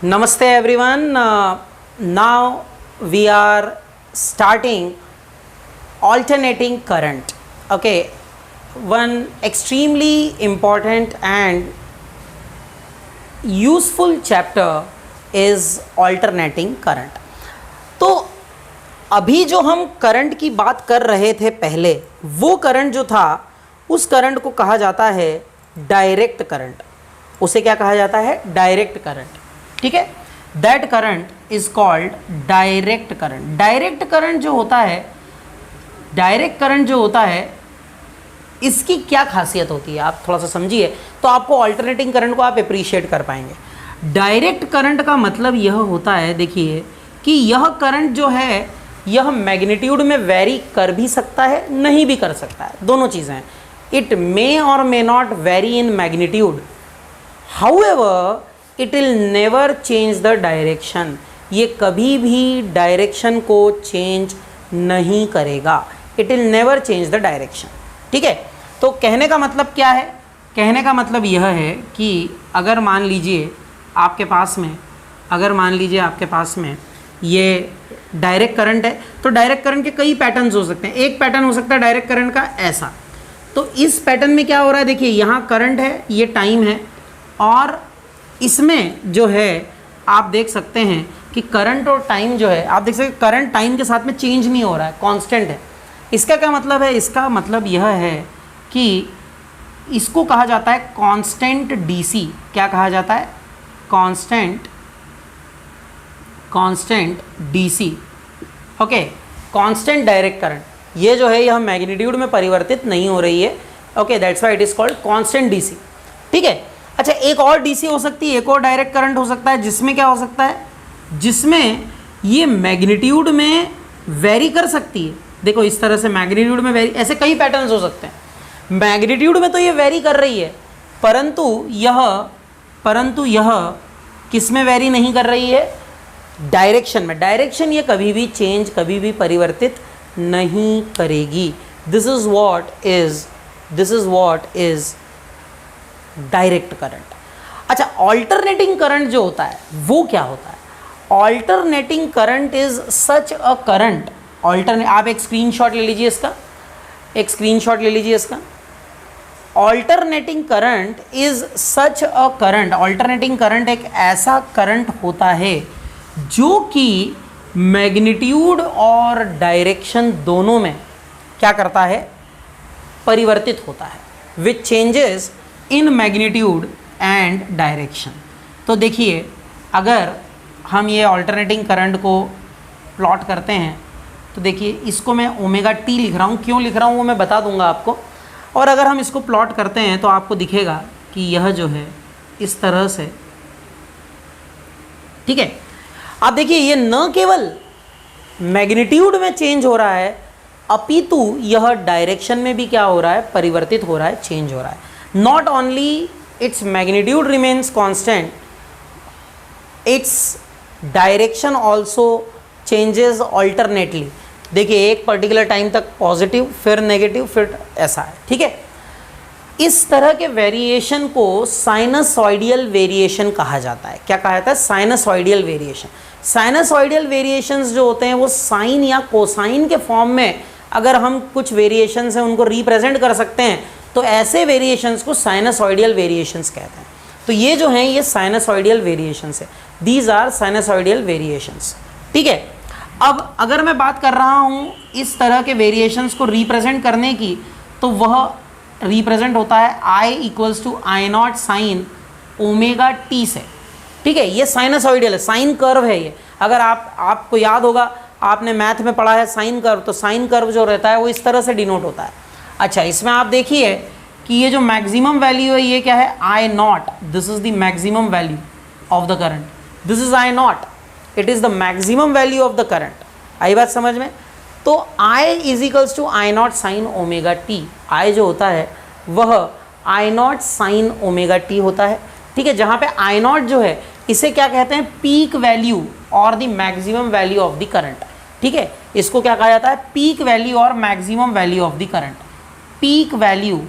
Namaste everyone. Now we are starting alternating current. Okay, one extremely important and useful chapter is alternating current. तो अभी जो हम current की बात कर रहे थे पहले, वो करंट जो था उस करंट को कहा जाता है डायरेक्ट करंट. उसे क्या कहा जाता है? Direct current. ठीक है, that current is called direct current. Direct current जो होता है इसकी क्या खासियत होती है आप थोड़ा सा समझिए, तो आपको ऑल्टरनेटिंग करंट को आप अप्रिशिएट कर पाएंगे. डायरेक्ट करंट का मतलब यह होता है, देखिए कि यह करंट जो है यह मैग्नीट्यूड में वेरी कर भी सकता है, नहीं भी कर सकता है, दोनों चीज़ें हैं. इट मे और may not very in magnitude, however it will never change the direction. ये कभी भी डायरेक्शन को चेंज नहीं करेगा. It will never change the direction. ठीक है, तो कहने का मतलब क्या है? कहने का मतलब यह है कि अगर मान लीजिए आपके पास में ये डायरेक्ट करंट है, तो डायरेक्ट करंट के कई पैटर्न्स हो सकते हैं. एक पैटर्न हो सकता है डायरेक्ट करंट का ऐसा. तो इस पैटर्न में क्या हो रहा है, देखिए यहाँ करंट है, ये टाइम है, और इसमें जो है आप देख सकते हैं कि करंट और टाइम जो है, आप देख सकते हैं करंट टाइम के साथ में चेंज नहीं हो रहा है, कांस्टेंट है. इसका क्या मतलब है? इसका मतलब यह है कि इसको कहा जाता है कांस्टेंट डीसी. क्या कहा जाता है? Constant DC. Okay, constant direct current. ये जो है यह मैग्नीट्यूड में परिवर्तित नहीं हो रही है. Okay, that's why it is called constant DC. ठीक है. अच्छा, एक और डीसी हो सकती है, एक और डायरेक्ट करंट हो सकता है, जिसमें क्या हो सकता है, जिसमें ये मैग्नीट्यूड में वेरी कर सकती है. देखो इस तरह से मैग्नीट्यूड में वेरी, ऐसे कई पैटर्न्स हो सकते हैं. मैग्नीट्यूड में तो ये वेरी कर रही है, परंतु यह किस में वेरी नहीं कर रही है? डायरेक्शन में. डायरेक्शन ये कभी भी परिवर्तित नहीं करेगी. This is what is direct current. अच्छा, ऑल्टरनेटिंग करंट जो होता है वो क्या होता है? Alternating current is such a current. आप एक स्क्रीनशॉट ले लीजिए इसका. Alternating current is such a current. Alternating current एक ऐसा करंट होता है जो कि मैग्नीट्यूड और डायरेक्शन दोनों में क्या करता है? परिवर्तित होता है. विच changes in magnitude and direction. तो देखिए, अगर हम ये ऑल्टरनेटिंग करंट को प्लॉट करते हैं, तो देखिए इसको मैं ओमेगा टी लिख रहा हूँ. क्यों लिख रहा हूँ वो मैं बता दूंगा आपको. और अगर हम इसको प्लॉट करते हैं तो आपको दिखेगा कि यह जो है इस तरह से. ठीक है, आप देखिए ये न केवल मैग्नीट्यूड में चेंज हो रहा है, अपितु यह डायरेक्शन में भी क्या हो रहा है? परिवर्तित हो रहा है, चेंज हो रहा है. Not only its magnitude remains constant, its direction also changes alternately. देखिए एक पर्टिकुलर टाइम तक पॉजिटिव, फिर नेगेटिव, फिर ऐसा है. ठीक है, इस तरह के वेरिएशन को साइनसॉइडियल वेरिएशन कहा जाता है. क्या कहा जाता है? साइनसॉइडियल वेरिएशन. साइनसॉइडियल वेरिएशंस जो होते हैं वो साइन या कोसाइन के फॉर्म में अगर हम कुछ वेरिएशंस हैं उनको रिप्रेजेंट कर सकते हैं, तो ऐसे वेरिएशंस को साइनसॉइडियल वेरिएशंस कहते हैं. तो ये जो हैं ये साइनसॉइडियल वेरिएशंस है. These are sinusoidal variations. ठीक है, अब अगर मैं बात कर रहा हूँ इस तरह के वेरिएशंस को रिप्रेजेंट करने की, तो वह रिप्रेजेंट होता है I equals to I not sine omega T से. ठीक है, ये साइनसॉइडियल है, साइन कर्व है ये. अगर आपको याद होगा, आपने मैथ में पढ़ा है साइन कर्व, तो साइन कर्व जो रहता है वो इस तरह से डिनोट होता है. अच्छा, इसमें आप देखिए कि ये जो मैक्सिमम वैल्यू है ये क्या है? I naught. This is the maximum value of the current. This is I naught. It is the maximum value of the current. I बात समझ में? तो I is equals to I not sine omega T. I जो होता है वह I not sine omega T होता है. ठीक है, जहाँ पे आई नॉट जो है इसे क्या कहते हैं? पीक वैल्यू और the maximum value of the current. ठीक है, इसको क्या कहा जाता है? पीक वैल्यू और maximum value of the current. peak value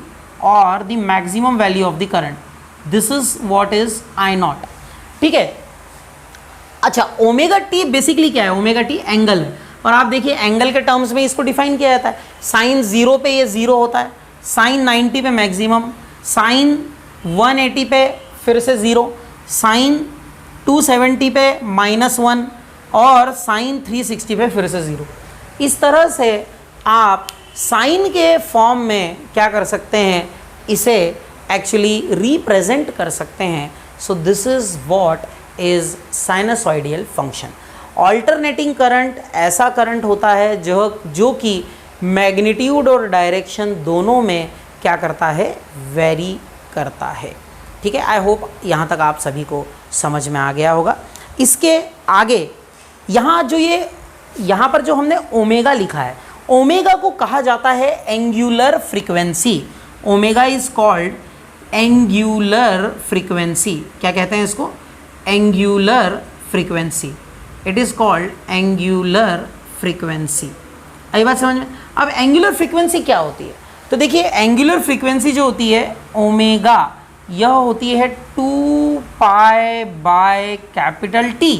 or the maximum value of the current. This is what is I naught. ठीक है, अच्छा, ओमेगा टी बेसिकली क्या है? ओमेगा टी एंगल है, और आप देखिए एंगल के टर्म्स में इसको डिफाइन किया जाता है। साइन 0 पे ये 0 होता है, साइन 90 पे मैक्सिमम, साइन 180 पे फिर से 0, साइन 270 पे -1 और साइन 360 पे फिर से 0। इस तरह से आप साइन के फॉर्म में क्या कर सकते हैं, इसे एक्चुअली रिप्रेजेंट कर सकते हैं। So this is what is sinusoidal function. Alternating current ऐसा करंट होता है जो कि मैग्नीट्यूड और डायरेक्शन दोनों में क्या करता है, वेरी करता है। ठीक है, आई होप यहाँ तक आप सभी को समझ में आ गया होगा। इसके आगे यहाँ पर जो हमने ओमेगा लिखा है, ओमेगा को कहा जाता है angular frequency. Omega is called angular frequency. क्या कहते हैं इसको? Angular frequency. It is called angular frequency. I बात समझ में? अब एंगुलर फ्रीक्वेंसी क्या होती है? तो देखिए एंगुलर फ्रीक्वेंसी जो होती है ओमेगा, यह होती है 2 पाई बाय कैपिटल टी।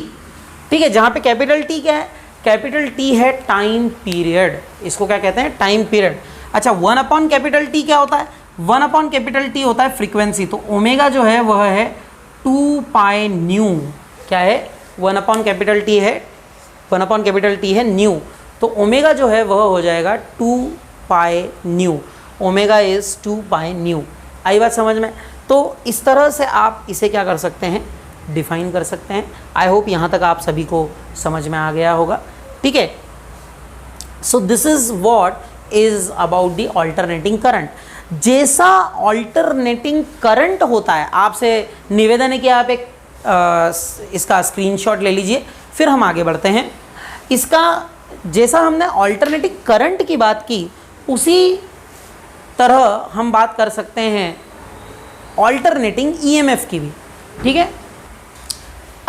ठीक है, जहाँ पे कैपिटल टी क्या है? कैपिटल टी है टाइम पीरियड। इसको क्या कहते हैं? Time period. अच्छा, 1 अपॉन कैपिटल टी क्या होता है? 1 अपॉन कैपिटल टी होता है फ्रीक्वेंसी। तो ओमेगा जो है वह है 2 पाई न्यू। क्या है? 1 अपॉन कैपिटल टी है, 1 अपॉन कैपिटल टी है न्यू। तो ओमेगा जो है वह हो जाएगा 2 pi nu. Omega is 2 pi nu. I बात समझ में? तो इस तरह से आप इसे क्या कर सकते हैं, डिफाइन कर सकते हैं। आई होप यहाँ तक आप सभी को समझ में आ गया होगा। ठीक है, सो this is what is about the alternating current. जैसा ऑल्टरनेटिंग करंट होता है, आपसे निवेदन है कि आप एक इसका स्क्रीनशॉट ले लीजिए, फिर हम आगे बढ़ते हैं। इसका जैसा हमने ऑल्टरनेटिंग करंट की बात की, उसी तरह हम बात कर सकते हैं ऑल्टरनेटिंग ईएमएफ की भी। ठीक है,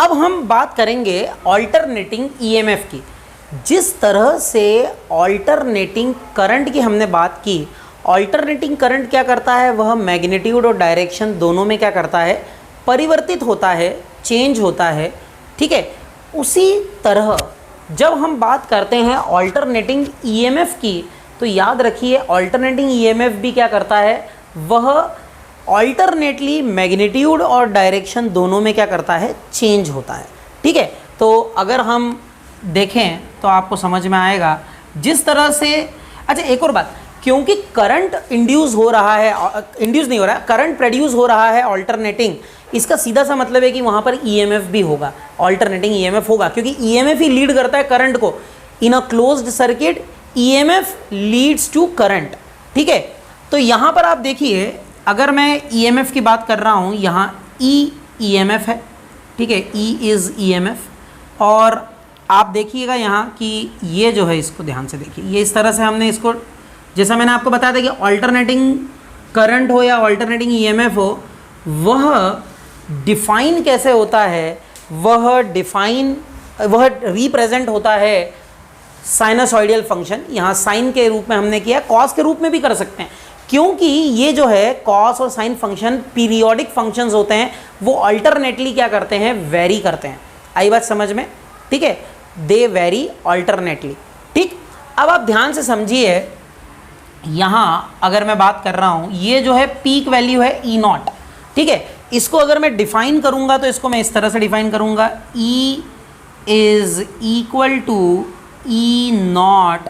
अब हम बात करेंगे ऑल्टरनेटिंग ईएमएफ की। जिस तरह से ऑल्टरनेटिंग करंट की हमने बात की, ऑल्टरनेटिंग करंट क्या करता है, वह मैग्नीट्यूड और डायरेक्शन दोनों में क्या करता है, परिवर्तित होता है, चेंज होता है। ठीक है, उसी तरह जब हम बात करते हैं ऑल्टरनेटिंग ईएमएफ की, तो याद रखिए ऑल्टरनेटिंग ईएमएफ भी क्या करता है, वह ऑल्टरनेटली मैग्नीट्यूड और डायरेक्शन दोनों में क्या करता है, चेंज होता है। ठीक है, तो अगर हम देखें तो आपको समझ में आएगा जिस तरह से। अच्छा, एक और बात, क्योंकि करंट इंड्यूस हो रहा है, इंड्यूस नहीं हो रहा है, करंट प्रोड्यूस हो रहा है ऑल्टरनेटिंग, इसका सीधा सा मतलब है कि वहाँ पर ईएमएफ भी होगा, ऑल्टरनेटिंग ईएमएफ होगा, क्योंकि ईएमएफ ही लीड करता है करंट को। In a closed circuit EMF leads to current. ठीक है, तो यहाँ पर आप देखिए, अगर मैं ईएमएफ की बात कर रहा हूँ, यहाँ ई ईएमएफ है। ठीक है, ई इज़ ईएमएफ। और आप देखिएगा यहाँ कि ये जो है, इसको ध्यान से देखिए, ये इस तरह से हमने इसको, जैसा मैंने आपको बताया था कि ऑल्टरनेटिंग करंट हो या ऑल्टरनेटिंग ईएमएफ हो, वह डिफाइन कैसे होता है, वह रिप्रेजेंट होता है साइनसॉइडियल फंक्शन। यहाँ साइन के रूप में हमने किया, कॉस के रूप में भी कर सकते हैं, क्योंकि ये जो है कॉस और साइन फंक्शन पीरियोडिक फंक्शंस होते हैं, वो अल्टरनेटली क्या करते हैं, वेरी करते हैं। आई बात समझ में? ठीक है, दे वेरी अल्टरनेटली। ठीक, अब आप ध्यान से समझिए, यहाँ अगर मैं बात कर रहा हूँ, ये जो है पीक वैल्यू है ई नॉट। ठीक है, इसको अगर मैं डिफाइन करूँगा तो इसको मैं इस तरह से डिफाइन करूँगा, E is equal to E naught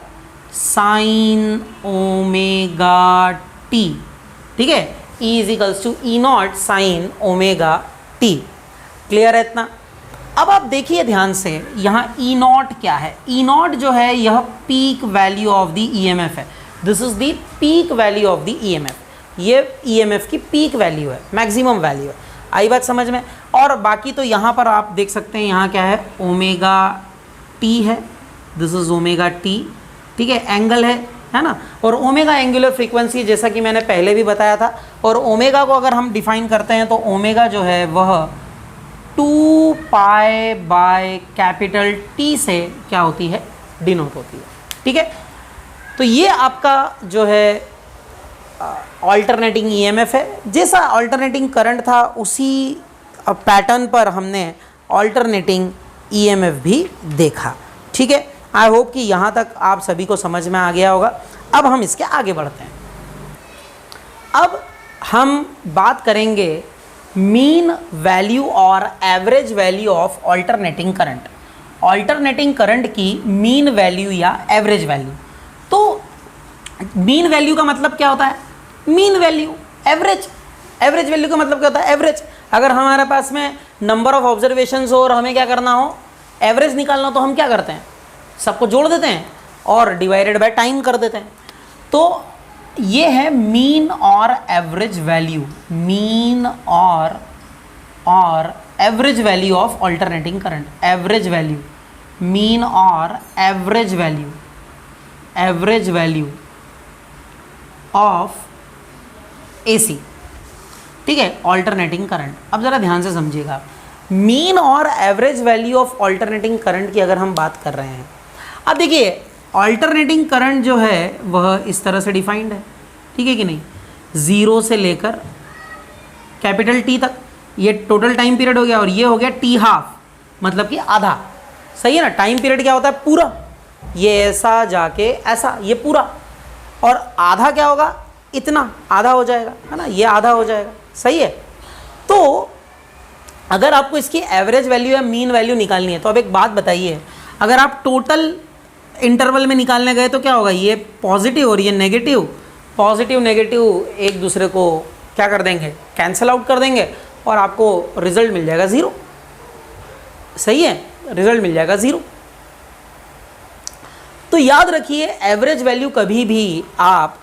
sine omega T. ठीक है, E is equals to E naught sine omega T. Clear है इतना? अब आप देखिए ध्यान से, यहाँ ई नॉट क्या है? ई नॉट जो है यह peak value of the EMF है। This is the peak value of the EMF. ये ईएमएफ की पीक वैल्यू है, मैक्सिमम वैल्यू है। आई बात समझ में? और बाकी तो यहाँ पर आप देख सकते हैं, यहाँ क्या है, ओमेगा टी है। This is omega T. ठीक है, एंगल है ना, और ओमेगा एंगुलर फ्रीक्वेंसी, जैसा कि मैंने पहले भी बताया था। और ओमेगा को अगर हम डिफाइन करते हैं तो ओमेगा जो है वह 2 पाई बाय कैपिटल टी से क्या होती है, डिनोट होती है। ठीक है, तो ये आपका जो है ऑल्टरनेटिंग ईएमएफ है। जैसा ऑल्टरनेटिंग करंट था, उसी पैटर्न पर हमने ऑल्टरनेटिंग ईएमएफ भी देखा। ठीक है, आई होप कि यहाँ तक आप सभी को समझ में आ गया होगा। अब हम इसके आगे बढ़ते हैं। अब हम बात करेंगे मीन वैल्यू और average value of alternating current. Alternating current की मीन वैल्यू या एवरेज वैल्यू। तो मीन वैल्यू का मतलब क्या होता है? Mean value, average. Average value का मतलब क्या होता है? एवरेज। अगर हमारे पास में नंबर ऑफ ऑब्जर्वेशंस हो और हमें क्या करना हो, एवरेज निकालना हो, तो हम क्या करते हैं? सबको जोड़ देते हैं और डिवाइडेड बाय टाइम कर देते हैं। तो ये है मीन और एवरेज वैल्यू, मीन और average value of alternating current. Average value, mean और average value, average value of AC. ठीक है, ऑल्टरनेटिंग करंट। अब जरा ध्यान से समझिएगा, मीन और average value of alternating current की अगर हम बात कर रहे हैं, अब देखिए ऑल्टरनेटिंग करंट जो है वह इस तरह से डिफाइंड है। ठीक है कि नहीं? 0 से लेकर कैपिटल टी तक, ये टोटल टाइम पीरियड हो गया, और ये हो गया टी हाफ, मतलब कि आधा। सही है ना? टाइम पीरियड क्या होता है? पूरा। ये ऐसा जाके ऐसा, ये पूरा। और आधा क्या होगा? इतना, आधा हो जाएगा, है ना? ये आधा हो जाएगा। सही है? तो अगर आपको इसकी एवरेज वैल्यू या मीन वैल्यू निकालनी है, तो अब एक बात बताइए, अगर आप टोटल इंटरवल में निकालने गए तो क्या होगा? ये पॉजिटिव और ये नेगेटिव, पॉजिटिव नेगेटिव एक दूसरे को क्या कर देंगे? कैंसिल आउट कर देंगे, और आपको रिजल्ट मिल जाएगा 0। सही है? रिजल्ट मिल जाएगा 0। तो याद रखिए, एवरेज वैल्यू कभी भी आप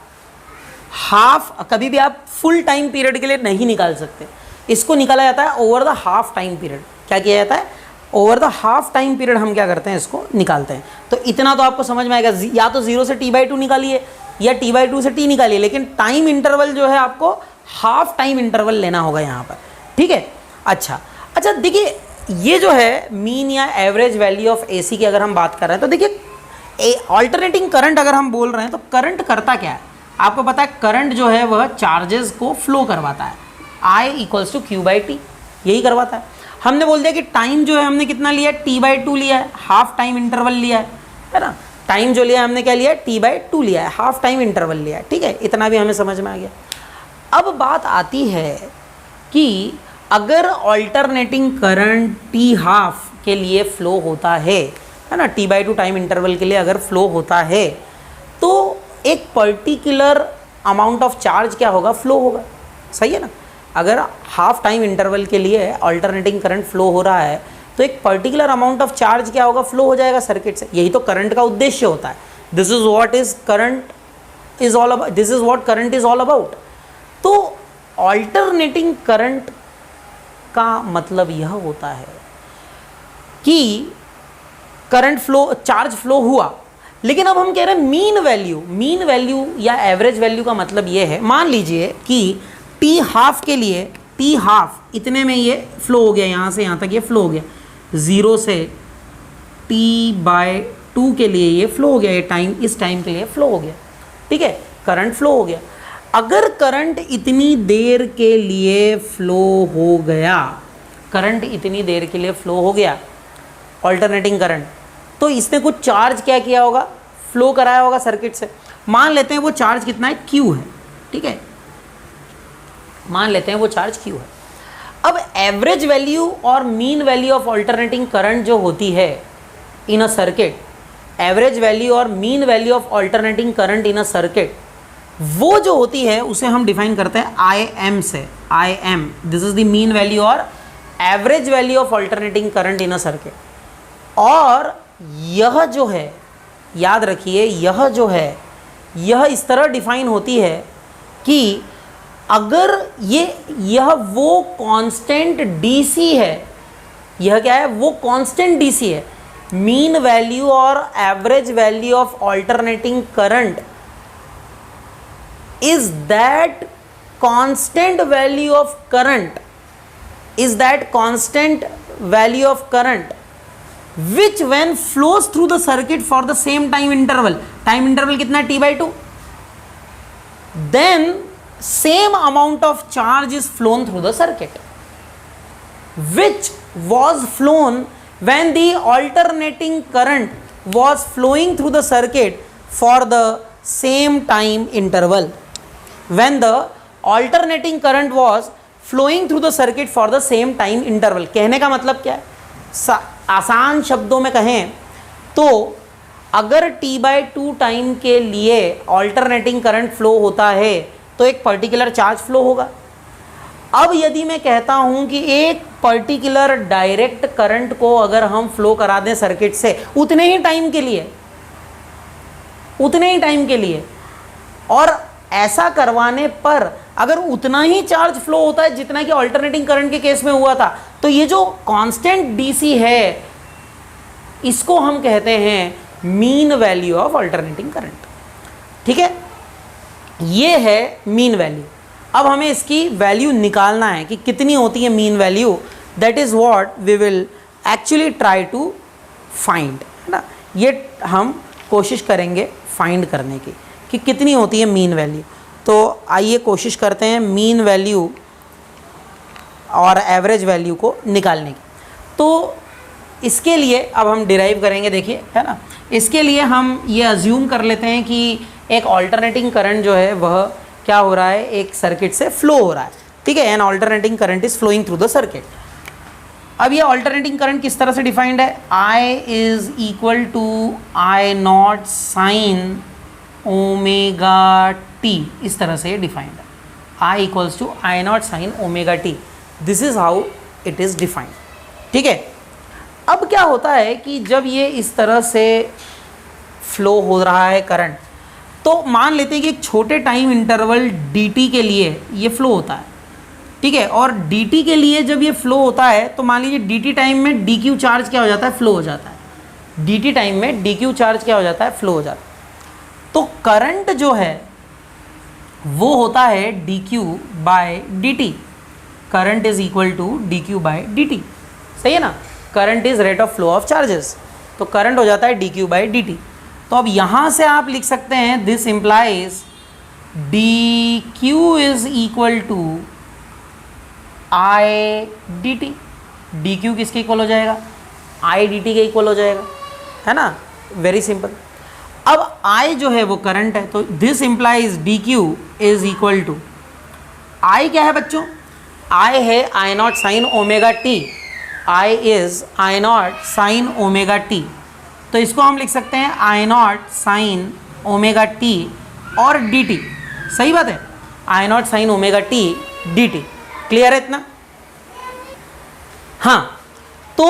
कभी भी आप फुल टाइम पीरियड के लिए नहीं निकाल सकते। इसको निकाला जाता है over the half time period. क्या किया जाता है? Over the half time period हम क्या करते हैं? इसको निकालते हैं। तो इतना तो आपको समझ में आएगा, या तो 0 से t/2 निकालिए या t/2 से t निकालिए, लेकिन टाइम इंटरवल जो है आपको हाफ टाइम इंटरवल लेना होगा यहाँ पर। ठीक है? अच्छा देखिए, ये जो है मीन या एवरेज वैल्यू ऑफ एसी की अगर हम बात कर रहे हैं, तो देखिए ऑल्टरनेटिंग करंट अगर हम बोल रहे हैं, तो करंट करता क्या है? आपको पता है करंट जो है वह चार्जेस को फ्लो करवाता है। I = Q/T, यही करवाता है। हमने बोल दिया कि टाइम जो है हमने कितना लिया है? t/2 लिया है, हाफ टाइम इंटरवल लिया है ना? टाइम जो लिया है हमने क्या लिया है? t/2 लिया है, हाफ टाइम इंटरवल लिया है। ठीक है, इतना भी हमें समझ में आ गया। अब बात आती है कि अगर ऑल्टरनेटिंग करंट t हाफ के लिए फ्लो होता है ना, t/2 टाइम इंटरवल के लिए अगर फ्लो होता है, तो एक पर्टिकुलर अमाउंट ऑफ चार्ज क्या होगा? फ्लो होगा। सही है ना? अगर हाफ टाइम इंटरवल के लिए ऑल्टरनेटिंग करंट फ्लो हो रहा है, तो एक पर्टिकुलर अमाउंट ऑफ चार्ज क्या होगा? फ्लो हो जाएगा सर्किट से। यही तो करंट का उद्देश्य होता है। This is what current is all about. तो ऑल्टरनेटिंग करंट का मतलब यह होता है कि करंट फ्लो, चार्ज फ्लो हुआ, लेकिन अब हम कह रहे हैं मीन वैल्यू या एवरेज वैल्यू का मतलब ये है, मान लीजिए कि टी हाफ के लिए, टी हाफ इतने में ये फ्लो हो गया, यहाँ से यहाँ तक ये फ्लो हो गया, 0 से t/2 के लिए ये फ्लो हो गया, ये टाइम, इस टाइम के लिए फ्लो हो गया। ठीक है, करंट फ्लो हो गया। अगर करंट इतनी देर के लिए फ्लो हो गया, करंट इतनी देर के लिए फ्लो हो गया, ऑल्टरनेटिंग करंट, तो इसने कुछ चार्ज क्या किया होगा? फ्लो कराया होगा सर्किट से। मान लेते हैं वो चार्ज कितना है? Q है। ठीक है, मान लेते हैं वो चार्ज Q है। अब एवरेज वैल्यू और mean value of alternating current जो होती है इन अ सर्किट, एवरेज वैल्यू और mean value of alternating current in a circuit, वो जो होती है उसे हम डिफाइन करते हैं IM से। IM, this is the mean value और average value of alternating current in a circuit. और यह जो है, याद रखिए, यह जो है यह इस तरह डिफाइन होती है कि अगर यह वो कांस्टेंट DC है, यह क्या है? वो कांस्टेंट DC है। मीन वैल्यू और average value of alternating current is that constant value of current, is that constant value of current which when flows through the circuit for the same time interval कितना है? t/2, then same amount of charge is flown through the circuit which was flown when the alternating current was flowing through the circuit for the same time interval. When the alternating current was flowing through the circuit for the same time interval. कहने का मतलब क्या है? आसान शब्दों में कहें तो अगर t/2 टाइम के लिए ऑल्टरनेटिंग करंट फ्लो होता है तो एक पर्टिकुलर चार्ज फ्लो होगा। अब यदि मैं कहता हूं कि एक पर्टिकुलर डायरेक्ट करंट को अगर हम फ्लो करा दें सर्किट से उतने ही टाइम के लिए और ऐसा करवाने पर अगर उतना ही चार्ज फ्लो होता है जितना कि ऑल्टरनेटिंग करंट के केस में हुआ था, तो ये जो कांस्टेंट डीसी है इसको हम कहते हैं mean value of alternating current. ठीक है, ये है मीन वैल्यू। अब हमें इसकी वैल्यू निकालना है कि कितनी होती है mean value. That is what we will actually try to find, है ना। ये हम कोशिश करेंगे फाइंड करने की कि कितनी होती है मीन वैल्यू। तो आइए कोशिश करते हैं मीन वैल्यू और एवरेज वैल्यू को निकालने की। तो इसके लिए अब हम डिराइव करेंगे, देखिए, है ना। इसके लिए हम ये अज्यूम कर लेते हैं कि एक ऑल्टरनेटिंग करंट जो है वह क्या हो रहा है, एक सर्किट से फ्लो हो रहा है। ठीक है, an alternating current is flowing through the circuit. अब ये ऑल्टरनेटिंग करंट किस तरह से डिफाइंड है? I is equal to I naught sine omega T, इस तरह से डिफाइंड है। I equals to I naught sine omega T, this is how it is defined. ठीक है, अब क्या होता है कि जब ये इस तरह से फ्लो हो रहा है करंट, तो मान लेते हैं कि एक छोटे टाइम इंटरवल dt के लिए ये फ्लो होता है। ठीक है, और dt के लिए जब ये फ्लो होता है तो मान लीजिए dt टाइम में dq चार्ज क्या हो जाता है, फ्लो हो जाता है। dt टाइम में dq चार्ज क्या हो जाता है, फ्लो हो जाता है। तो करंट जो है वो होता है dq by dt। Current is equal to dq by dt, सही है ना। Current is rate of flow of charges, तो करंट हो जाता है dq बाय dt। तो अब यहाँ से आप लिख सकते हैं this implies dq is equal to I dt। dq किसके इक्वल हो जाएगा, I dt के इक्वल हो जाएगा, है ना। Very simple. अब I जो है वो करंट है, तो this implies dq is equal to I क्या है बच्चों, I है I naught sine omega T. I is I naught sine omega T, तो इसको हम लिख सकते हैं I naught sine omega T और dt। सही बात है, I naught sine omega T dt। Clear है इतना? हाँ, तो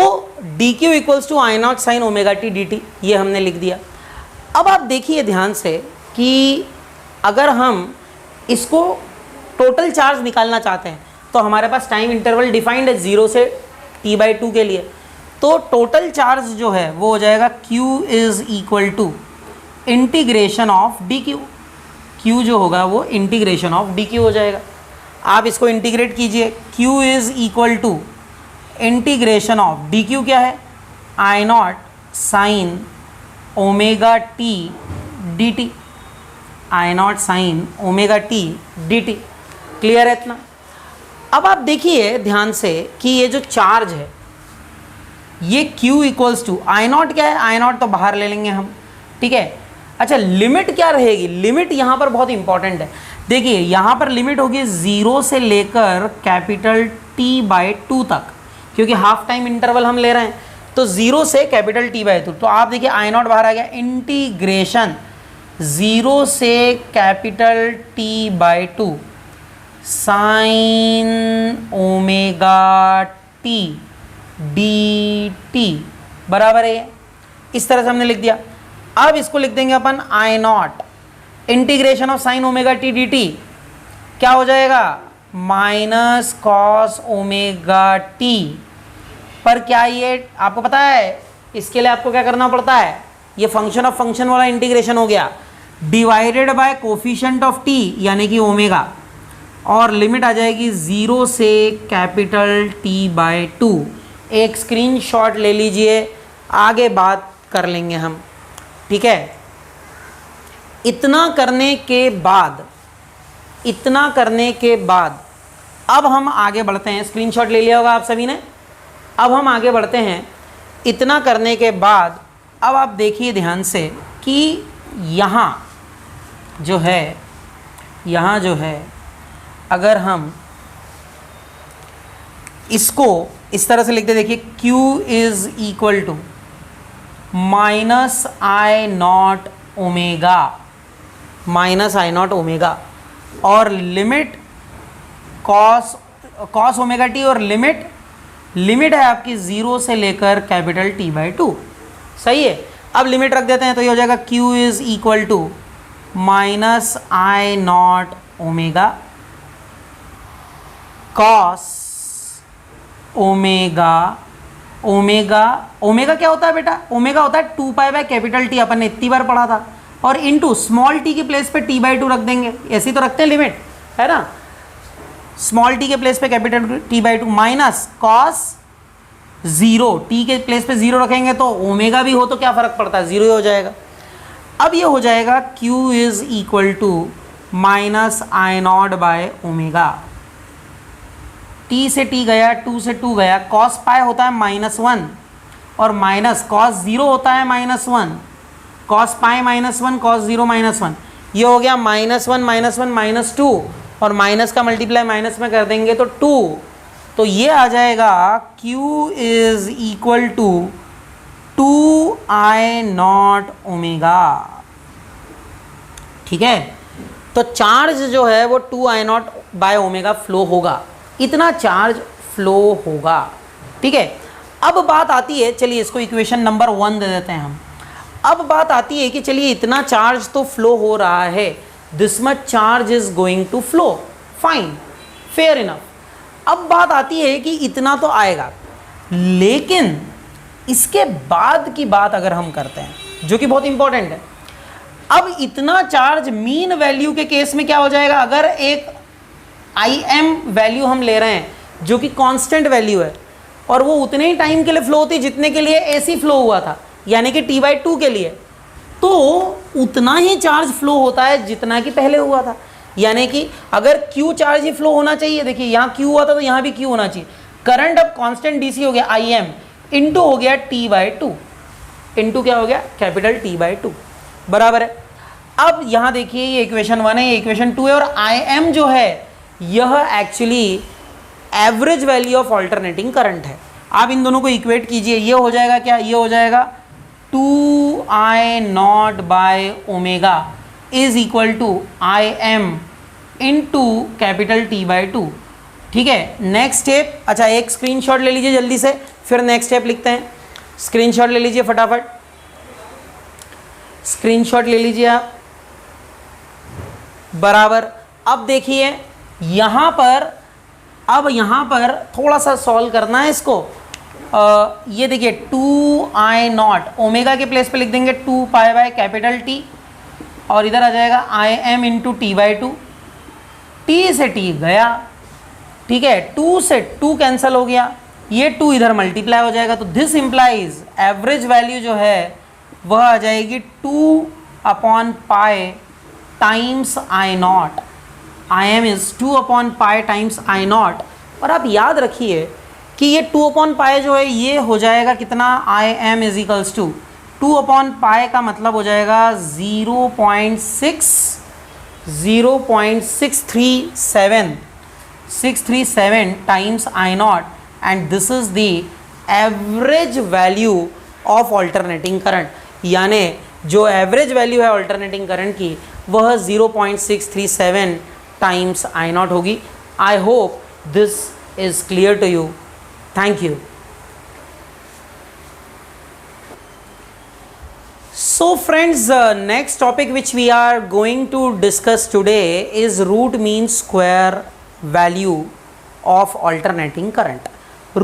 dq equals to I naught sine omega T dt, ये हमने लिख दिया। अब आप देखिए ध्यान से कि अगर हम इसको टोटल चार्ज निकालना चाहते हैं तो हमारे पास टाइम इंटरवल डिफाइंड है 0 से t/2 के लिए। तो टोटल चार्ज जो है वो हो जाएगा q is equal to integration of dq। q जो होगा वो इंटीग्रेशन ऑफ dq हो जाएगा। आप इसको इंटीग्रेट कीजिए, q is equal to integration of dq क्या है, I naught sine omega T dt। I naught sine omega T dt। Clear है इतना? अब आप देखिए ध्यान से कि ये जो चार्ज है ये q equals to I naught क्या है, I नॉट तो बाहर ले लेंगे हम। ठीक है, अच्छा लिमिट क्या रहेगी, लिमिट यहाँ पर बहुत इंपॉर्टेंट है। देखिए यहाँ पर लिमिट होगी 0 से लेकर कैपिटल t/2 तक, क्योंकि हाफ टाइम इंटरवल हम ले रहे हैं, तो 0 से कैपिटल t/2। तो आप देखिए I नॉट बाहर आ गया, इंटीग्रेशन 0 से capital t/2 sign omega T dt बराबर है, इस तरह से हमने लिख दिया। अब इसको लिख देंगे अपन I not integration of sine omega T dt, क्या हो जाएगा, माइनस कॉस ओमेगा टी। पर क्या ये आपको पता है, इसके लिए आपको क्या करना पड़ता है, ये फंक्शन ऑफ फंक्शन वाला इंटीग्रेशन हो गया, divided by coefficient of T यानी कि ओमेगा, और लिमिट आ जाएगी 0 से कैपिटल t/2। एक स्क्रीनशॉट ले लीजिए, आगे बात कर लेंगे हम। ठीक है, इतना करने के बाद अब हम आगे बढ़ते हैं। स्क्रीनशॉट ले लिया होगा आप सभी ने। अब हम आगे बढ़ते हैं इतना करने के बाद अब आप देखिए ध्यान से कि यहाँ जो है अगर हम इसको इस तरह से लिखते, देखिए Q is equal to -I0 omega और लिमिट cos ओमेगा टी, और लिमिट है आपकी 0 से लेकर कैपिटल T/2। सही है। अब लिमिट रख देते हैं तो ये हो जाएगा Q is equal to -I0 omega cos omega क्या होता है बेटा? ओमेगा होता है 2π/T, अपन ने इतनी बार पढ़ा था, और इनटू स्मॉल टी के प्लेस पे T/2 रख देंगे, ऐसी तो रखते हैं लिमिट, है ना। स्मॉल टी के प्लेस पे capital T/2 minus cos 0, T के प्लेस पे 0 रखेंगे तो ओमेगा भी हो तो क्या फ़र्क पड़ता है, 0 ही हो जाएगा। अब ये हो जाएगा Q इज इक्वल टू -I0/ओमेगा, T से T गया, 2 से 2 गया, cos पाई होता है -1 और माइनस cos 0 होता है -1, cos पाई -1, cos 0 -1, ये हो गया -1 -2, और माइनस का मल्टीप्लाई माइनस में कर देंगे तो 2, तो ये आ जाएगा Q is equal to 2I0 omega. ठीक है, तो चार्ज जो है वो 2I0/ओमेगा फ्लो होगा, इतना चार्ज फ्लो होगा। ठीक है, अब बात आती है, चलिए इसको इक्वेशन नंबर 1 दे देते हैं हम। अब बात आती है कि चलिए इतना चार्ज तो फ्लो हो रहा है, this much charge is going to flow, fine, fair enough. अब बात आती है कि इतना तो आएगा, लेकिन इसके बाद की बात अगर हम करते हैं, जो कि बहुत इंपॉर्टेंट है, अब इतना चार्ज मीन वैल्यू के केस में क्या हो जाएगा? अगर एक IM वैल्यू हम ले रहे हैं जो कि कांस्टेंट वैल्यू है, और वो उतने ही टाइम के लिए फ्लो होती है जितने के लिए AC फ्लो हुआ था, यानी कि T/2 के लिए, तो उतना ही चार्ज फ्लो होता है जितना कि पहले हुआ था। यानी कि अगर Q चार्ज ही फ्लो होना चाहिए, देखिए यहाँ Q हुआ था तो यहाँ भी Q होना चाहिए। करंट अब कांस्टेंट DC हो गया IM, इनटू हो गया T/2, इनटू क्या हो गया? कैपिटल T/2, बराबर है। अब यहाँ देखिए ये इक्वेशन 1 है, ये इक्वेशन 2 है, और IM जो है यह actually average value of alternating current है। आप इन दोनों को इक्वेट कीजिए, ये हो जाएगा क्या? ये हो जाएगा 2I0/ओमेगा is equal to IM into capital T/2। ठीक है, नेक्स्ट स्टेप, अच्छा एक स्क्रीनशॉट ले लीजिए जल्दी से, फिर नेक्स्ट स्टेप लिखते हैं। स्क्रीनशॉट ले लीजिए फटाफट, स्क्रीनशॉट ले लीजिए आप, बराबर। अब देखिए यहाँ पर, अब यहाँ पर थोड़ा सा सॉल्व करना है इसको। ये देखिए 2I0 ओमेगा के प्लेस पे लिख देंगे 2π/T, और इधर आ जाएगा IM इंटू T/2, T से T गया, ठीक है, 2 से 2 कैंसिल हो गया, ये 2 इधर मल्टीप्लाई हो जाएगा, तो दिस इम्प्लाइज एवरेज वैल्यू जो है वह आ जाएगी 2/π times I0। IM is 2/π times I0, और आप याद रखिए कि ये 2/π जो है ये हो जाएगा कितना? IM इज इक्वल्स टू 2/π का मतलब हो जाएगा 0.637 times I0, and this is the average value of alternating current. यानी जो एवरेज वैल्यू है अल्टरनेटिंग करंट की वह 0.637 टाइम्स I0 होगी। I hope this is clear to you, thank you. So friends, next topic which we are going to discuss today is root mean square value of alternating current.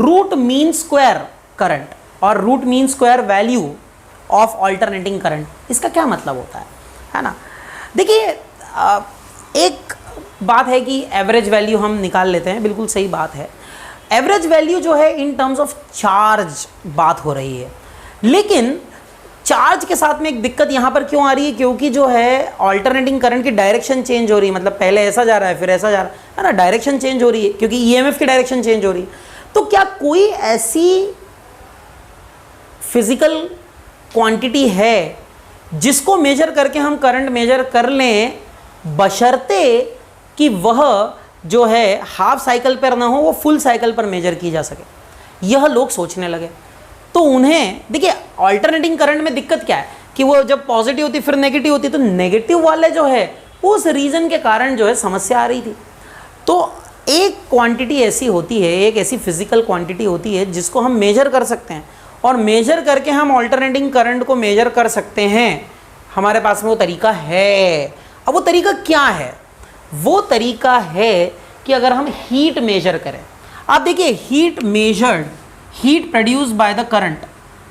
Root mean square current और root mean square value of alternating current, इसका क्या मतलब होता है ना? देखिए एक बात है कि एवरेज वैल्यू हम निकाल लेते हैं, बिल्कुल सही बात है। एवरेज वैल्यू जो है इन टर्म्स ऑफ चार्ज बात हो रही है, लेकिन चार्ज के साथ में एक दिक्कत यहाँ पर क्यों आ रही है? क्योंकि जो है अल्टरनेटिंग करंट की डायरेक्शन चेंज हो रही है, मतलब पहले ऐसा जा रहा है फिर ऐसा जा रहा है ना, डायरेक्शन चेंज हो रही है क्योंकि ईएमएफ की डायरेक्शन चेंज हो रही है। तो क्या कोई ऐसी फिजिकल क्वांटिटी है जिसको मेजर करके हम करंट मेजर कर लें, बशर्ते कि वह जो है हाफ साइकिल पर ना हो, वो फुल साइकिल पर मेजर की जा सके। यह लोग सोचने लगे। तो उन्हें देखिए ऑल्टरनेटिंग करंट में दिक्कत क्या है कि वो जब पॉजिटिव होती फिर नेगेटिव होती, तो नेगेटिव वाले जो है उस रीजन के कारण जो है समस्या आ रही थी। तो एक क्वांटिटी ऐसी होती है, एक ऐसी फिजिकल क्वांटिटी होती है जिसको हम मेजर कर सकते हैं, और मेजर करके हम ऑल्टरनेटिंग करंट को मेजर कर सकते हैं। हमारे पास में वो तरीका है। अब वो तरीका क्या है? वो तरीका है कि अगर हम हीट मेजर करें। आप देखिए heat measured, heat produce by the current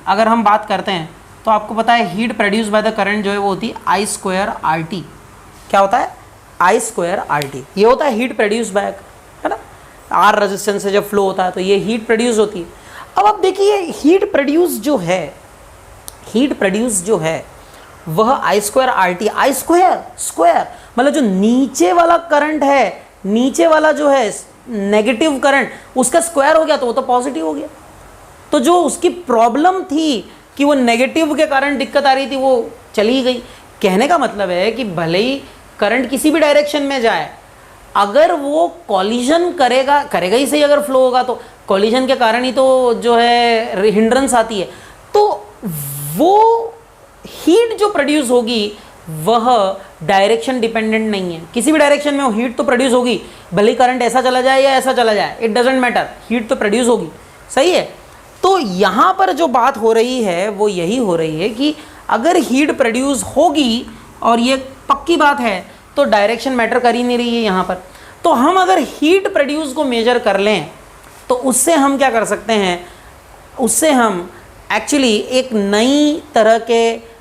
अगर हम बात करते हैं तो आपको पता है heat produce by the current जो है वो होती है आई स्क्वायर आर टी। क्या होता है? आई स्क्वायर आर टी। ये होता है हीट प्रोड्यूस बाय, है ना, आर रेजिस्टेंस से जब फ्लो होता है तो ये हीट प्रोड्यूस होती है। अब आप देखिए हीट प्रोड्यूस जो है वह आई स्क्वायर आर टी, आई स्क्वायर मतलब जो नीचे वाला करंट है, नीचे वाला जो है नेगेटिव करंट, उसका स्क्वायर हो गया तो वो तो पॉजिटिव हो गया। तो जो उसकी प्रॉब्लम थी कि वो नेगेटिव के कारण दिक्कत आ रही थी वो चली गई। कहने का मतलब है कि भले ही करंट किसी भी डायरेक्शन में जाए, अगर वो कॉलिजन करेगा ही सही, अगर फ्लो होगा तो कॉलिजन के कारण ही तो जो है हिंड्रेंस आती है। तो वो हीट जो प्रोड्यूस होगी वह डायरेक्शन डिपेंडेंट नहीं है। किसी भी डायरेक्शन में वो हीट तो प्रोड्यूस होगी, भले करंट ऐसा चला जाए या ऐसा चला जाए, इट डजेंट मैटर, हीट तो प्रोड्यूस होगी। सही है। तो यहाँ पर जो बात हो रही है वो यही हो रही है कि अगर हीट प्रोड्यूस होगी, और ये पक्की बात है, तो डायरेक्शन मैटर कर ही नहीं रही है यहाँ पर। तो हम अगर हीट प्रोड्यूस को मेजर कर लें तो उससे हम क्या कर सकते हैं, उससे हम एक्चुअली एक नई तरह के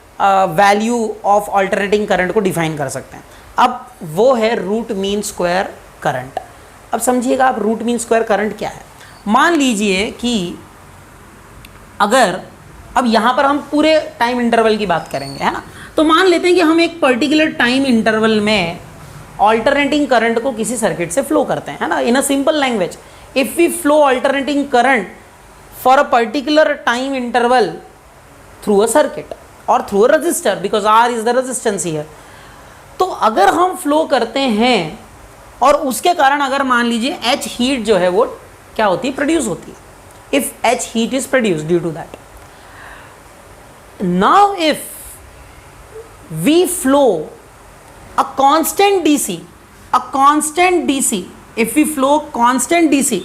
वैल्यू ऑफ अल्टरनेटिंग करंट को डिफाइन कर सकते हैं। अब वो है रूट मीन स्क्वायर करंट। अब समझिएगा आप रूट मीन स्क्वायर करंट क्या है। मान लीजिए कि अगर अब यहाँ पर हम पूरे टाइम इंटरवल की बात करेंगे, है ना, तो मान लेते हैं कि हम एक पर्टिकुलर टाइम इंटरवल में ऑल्टरनेटिंग करंट को किसी सर्किट से फ्लो करते हैं, है ना। In a simple language, if we flow alternating current for a particular time interval through a circuit और through a resistor, because R is the resistance here. तो अगर हम फ्लो करते हैं और उसके कारण अगर मान लीजिए एच हीट जो है वो क्या होती है, प्रोड्यूस होती है। If H heat is produce due to that, now if we flow a constant DC, if we flow constant DC,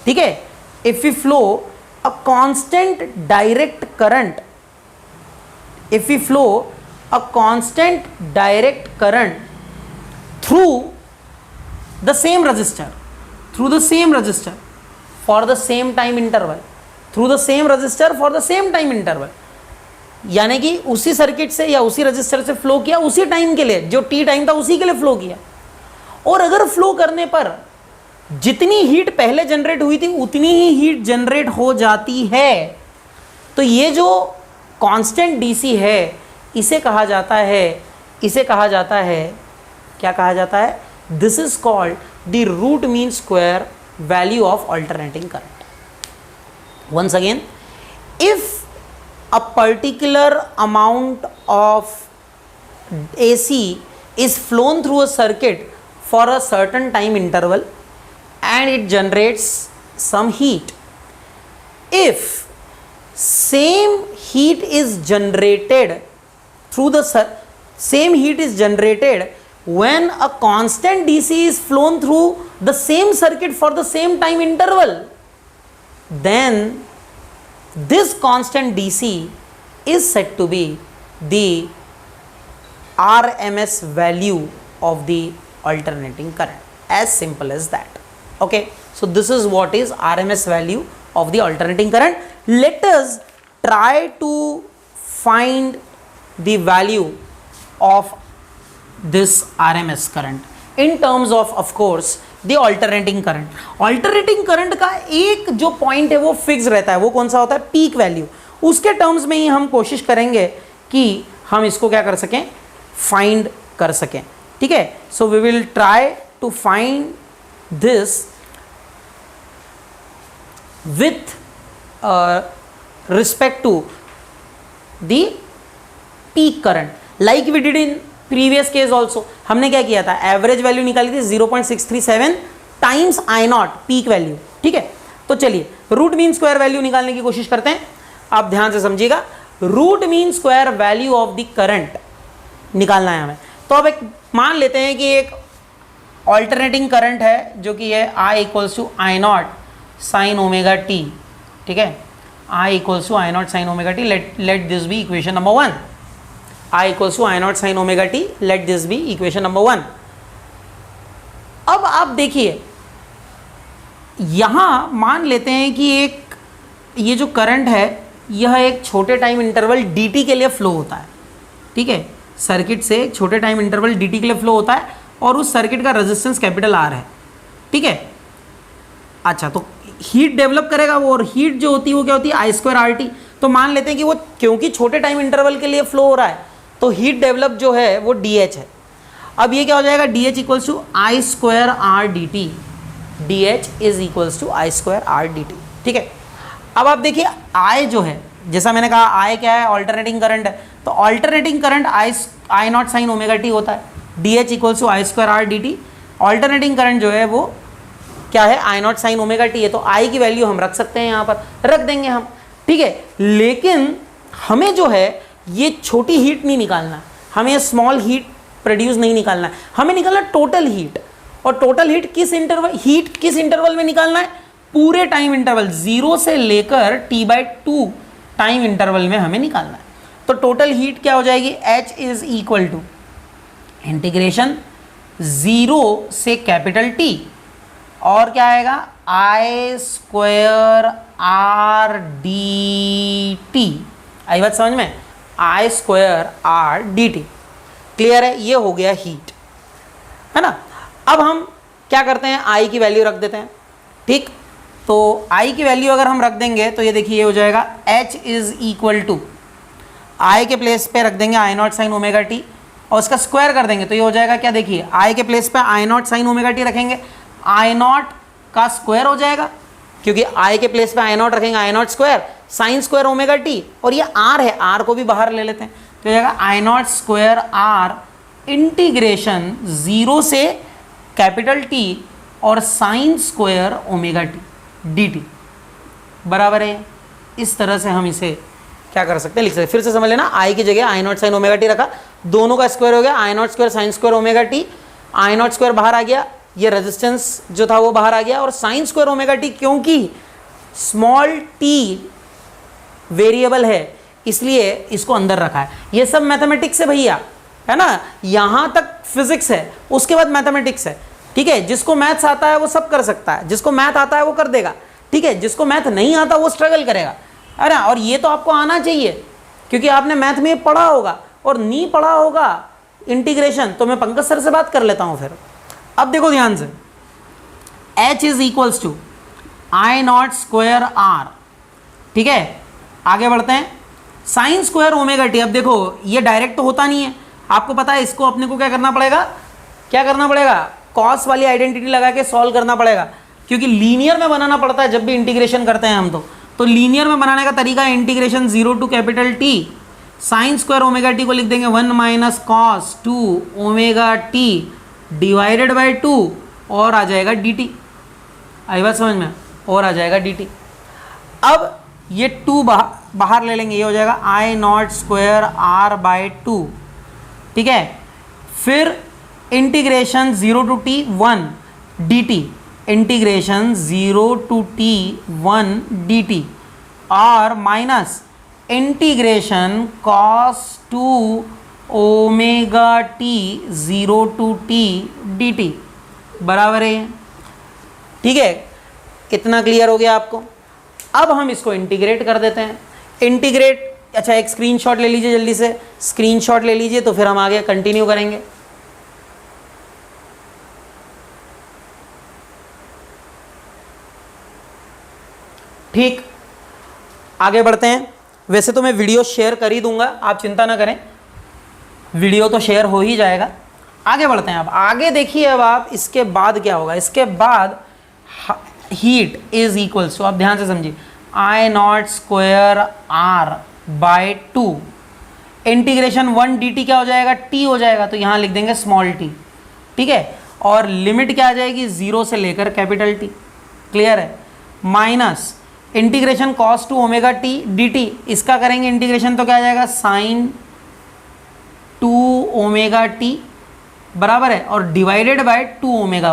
ठीक है, if we flow a constant direct current, if we flow a constant direct current through the same resistor for the same time interval, यानी कि उसी circuit से या उसी register से flow किया उसी टाइम के लिए, जो टी टाइम था उसी के लिए फ्लो किया। और अगर फ्लो करने पर जितनी हीट पहले जनरेट हुई थी उतनी ही हीट जनरेट हो जाती है, तो ये जो कांस्टेंट डीसी है इसे कहा जाता है क्या कहा जाता है? This is called the root mean square value of alternating current. Once again, if a particular amount of AC is flown through a circuit for a certain time interval and it generates some heat. If same heat is generated when a constant DC is flown through the same circuit for the same time interval, then this constant DC is said to be the RMS value of the alternating current. As simple as that. Okay, so this is what is RMS value of the alternating current. Let us try to find the value of this RMS current in terms of course the alternating current. Alternating current का एक जो point है वो fix रहता है, वो कौन सा होता है? Peak value. उसके टर्म्स में ही हम कोशिश करेंगे कि हम इसको क्या कर सकें, फाइंड कर सकें। ठीक है, so we will try to find this with respect to the peak current, like we did in previous case also. हमने क्या किया था, एवरेज वैल्यू निकाली थी 0.637 times I naught peak value, ठीक है। तो चलिए रूट मीन स्क्वायर वैल्यू निकालने की कोशिश करते हैं। आप ध्यान से समझिएगा, root mean square value of the current निकालना है हमें। तो अब एक मान लेते हैं कि एक ऑल्टरनेटिंग करंट है जो कि है I equals to I not sine omega T, ठीक है। I equals to I not sine omega t, let this be equation number 1। I equals to I not sine omega t, let this be equation number 1। अब आप देखिए यहां मान लेते हैं कि एक ये जो करंट है यह एक छोटे टाइम इंटरवल dt के लिए फ्लो होता है, ठीक है। सर्किट से एक छोटे टाइम इंटरवल dt के लिए फ्लो होता है और उस सर्किट का रेजिस्टेंस कैपिटल R है, ठीक है। अच्छा, तो हीट डेवलप करेगा वो, और हीट जो होती है वो क्या होती है, आई स्क्वायर आर टी। तो मान लेते हैं कि वो क्योंकि छोटे टाइम इंटरवल के लिए फ्लो हो रहा है तो हीट डेवलप जो है वो डी एच है। अब ये क्या हो जाएगा, d h equals to I square are d t, d h is equals to I square are d t, ठीक है। अब आप देखिए आई जो है, जैसा मैंने कहा आई क्या है, ऑल्टरनेटिंग करंट है। तो alternating current I not sine omega T होता है, d h equals to I square are d t. Alternating current जो है वो क्या है, I not sine omega t है। तो आई की वैल्यू हम रख सकते हैं, यहाँ पर रख देंगे हम, ठीक है। लेकिन हमें जो है ये छोटी हीट नहीं निकालना, हमें स्मॉल हीट प्रोड्यूस नहीं निकालना है, हमें निकालना टोटल हीट। और टोटल हीट किस इंटरवल में निकालना है, पूरे टाइम इंटरवल 0 से लेकर t/2 टाइम इंटरवल में हमें निकालना है। तो टोटल हीट क्या हो जाएगी, H is equal to integration 0 से कैपिटल T और क्या आएगा, I square are d t. आई बात समझ में, I square are d t. Clear है, ये हो गया हीट, है ना। अब हम क्या करते हैं, आई की वैल्यू रख देते हैं, ठीक। तो आई की वैल्यू अगर हम रख देंगे तो ये देखिए ये हो जाएगा H इज इक्वल टू, आई के प्लेस पे रख देंगे आई नॉट साइन ओमेगा टी और उसका स्क्वायर कर देंगे तो ये हो जाएगा क्या, देखिए आई के प्लेस पे I not sine omega T रखेंगे, आई नॉट का स्क्वायर हो जाएगा, क्योंकि आई के प्लेस पे आई नॉट रखेंगे, I not square sine square omega T, और ये आर है, आर को भी बाहर ले लेते हैं तो हो जाएगा I not square are integration 0 से कैपिटल टी और sign square omega T d t बराबर है। इस तरह से हम इसे क्या कर सकते हैं, लिख सकते हैं। फिर से समझ लेना, आई की जगह I not sine omega t रखा, दोनों का स्क्वायर हो गया, I not square sine square omega T, I not square बाहर आ गया, ये रेजिस्टेंस जो था वो बाहर आ गया, और साइन स्क्वायर ओमेगा टी क्योंकि स्मॉल टी वेरिएबल है इसलिए इसको अंदर रखा है। ये सब मैथमेटिक्स है भैया, है ना, यहाँ तक फिजिक्स है, उसके बाद मैथमेटिक्स है, ठीक है। जिसको मैथ्स आता है वो सब कर सकता है, जिसको मैथ आता है वो कर देगा, ठीक है। जिसको मैथ नहीं आता वो स्ट्रगल करेगा, है ना। और ये तो आपको आना चाहिए क्योंकि आपने मैथ में पढ़ा होगा, और नहीं पढ़ा होगा इंटीग्रेशन तो मैं पंकज सर से बात कर लेता हूँ फिर। अब देखो ध्यान से, H is equals to I not square r, ठीक है। आगे बढ़ते हैं, साइन स्क्वायर ओमेगा टी। अब देखो ये डायरेक्ट तो होता नहीं है, आपको पता है, इसको अपने को क्या करना पड़ेगा, कॉस वाली आइडेंटिटी लगा के सॉल्व करना पड़ेगा, क्योंकि लीनियर में बनाना पड़ता है जब भी इंटीग्रेशन करते हैं हम। तो लीनियर में बनाने का तरीका है integration 0 to capital T, sine square omega t को लिख देंगे 1 minus cos 2 omega t divided by 2 और आ जाएगा डी टी। आई बात समझ में, और आ जाएगा डी टी। अब ये 2 बाहर ले लेंगे, ये हो जाएगा I not square R by 2, ठीक है। फिर integration 0 to t 1 d t, integration 0 to t 1 d t, और minus integration cos 2 omega t 0 to t d t बराबर है, ठीक है। कितना क्लियर हो गया आपको। अब हम इसको इंटीग्रेट कर देते हैं, इंटीग्रेट। अच्छा, एक स्क्रीनशॉट ले लीजिए, जल्दी से स्क्रीनशॉट ले लीजिए, तो फिर हम आगे कंटिन्यू करेंगे। ठीक, आगे बढ़ते हैं। वैसे तो मैं वीडियो शेयर कर ही दूंगा, आप चिंता ना करें, वीडियो तो शेयर हो ही जाएगा। आगे बढ़ते हैं। अब आगे देखिए, अब आप इसके बाद क्या होगा, इसके बाद हीट इज इक्वल्स टू, आप ध्यान से समझिए, I not square R by 2, integration 1 dt क्या हो जाएगा, t हो जाएगा, तो यहां लिख देंगे स्मॉल t, ठीक है। और लिमिट क्या आ जाएगी, 0 से लेकर कैपिटल T, क्लियर है। Minus integration cos two omega t dt, इसका करेंगे इंटीग्रेशन तो क्या आ जाएगा, साइन 2 ओमेगा t बराबर है, और डिवाइडेड बाय 2 ओमेगा